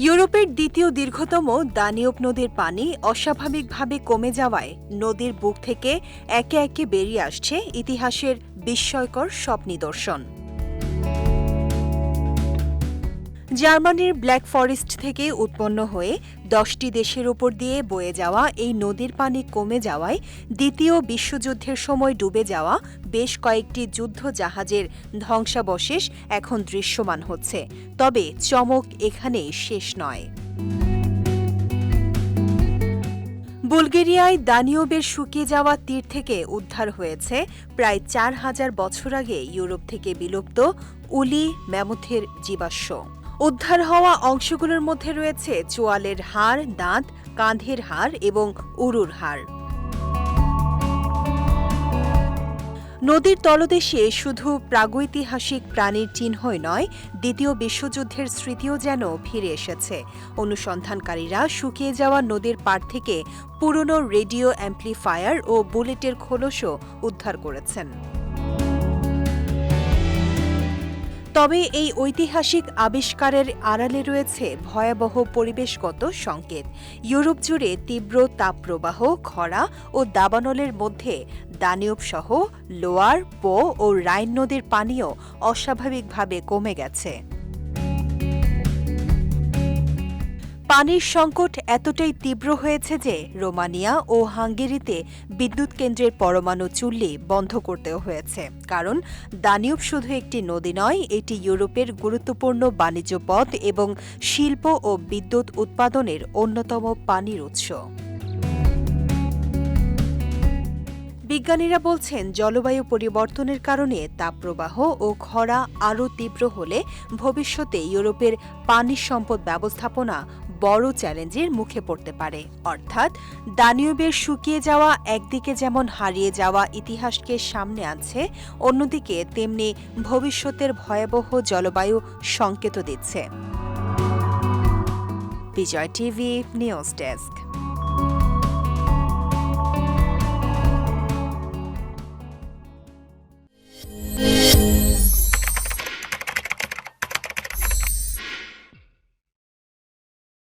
ইউরোপের দ্বিতীয় দীর্ঘতম দানিউব নদীর পানি অস্বাভাবিকভাবে কমে যাওয়ায় নদীর বুক থেকে একে একে বেরিয়ে আসছে ইতিহাসের বিস্ময়কর সব নিদর্শন। জার্মানির ব্ল্যাক ফরেস্ট থেকে উৎপন্ন হয়ে 10টি দেশের উপর দিয়ে বয়ে যাওয়া এই নদীর পানি কমে যাওয়ায় দ্বিতীয় বিশ্বযুদ্ধের সময় ডুবে যাওয়া বেশ কয়েকটি যুদ্ধ জাহাজের ধ্বংসাবশেষ এখন দৃশ্যমান হচ্ছে। তবে চমক এখানেই শেষ নয়। বুলগেরিয়ায় দানিউবের শুকিয়ে যাওয়া তীর থেকে উদ্ধার হয়েছে প্রায় 4000 বছর আগে ইউরোপ থেকে বিলুপ্ত উলি ম্যামথের জীবাশ্ম। উদ্ধার হওয়া অংশগুলোর মধ্যে রয়েছে চোয়ালের হাড়, দাঁত, কাঁধের হাড় এবং উরুর হাড়। নদীর তলদেশে শুধু প্রাগৈতিহাসিক প্রাণীর চিহ্নই নয়, দ্বিতীয় বিশ্বযুদ্ধের স্মৃতিও যেন ফিরে এসেছে। অনুসন্ধানকারীরা শুকিয়ে যাওয়া নদীর পাড় থেকে পুরনো রেডিও অ্যাম্প্লিফায়ার ও বুলেটের খোলসও উদ্ধার করেছেন। তবে এই ঐতিহাসিক আবিষ্কারের আড়ালে রয়েছে ভয়াবহ পরিবেশগত সংকেত। ইউরোপ জুড়ে তীব্র তাপপ্রবাহ, খরা ও দাবানলের মধ্যে দানিউব সহ লোয়ার, পো ও রাইন নদীর পানিও অস্বাভাবিকভাবে কমে গেছে। পানির সংকট এতটাই তীব্র হয়েছে যে রোমানিয়া ও হাঙ্গেরিতে বিদ্যুৎ কেন্দ্রের পরমাণু চুল্লি বন্ধ করতেও হয়েছে। কারণ দানিউব শুধু একটি নদী নয়, এটি ইউরোপের গুরুত্বপূর্ণ বাণিজ্য পথ এবং শিল্প ও বিদ্যুৎ উৎপাদনের অন্যতম পানির উৎস। বিজ্ঞানীরা বলছেন, জলবায়ু পরিবর্তনের কারণে তাপপ্রবাহ ও খরা আরও তীব্র হলে ভবিষ্যতে ইউরোপের পানি সম্পদ ব্যবস্থাপনা বড় চ্যালেঞ্জের মুখে পড়তে পারে। অর্থাৎ দানিউবের শুকিয়ে যাওয়া একদিকে যেমন হারিয়ে যাওয়া ইতিহাসকে সামনে আনছে, অন্যদিকে তেমনি ভবিষ্যতের ভয়াবহ জলবায়ু সংকেত দিচ্ছে। বিজয় টিভি নিউজ ডেস্ক।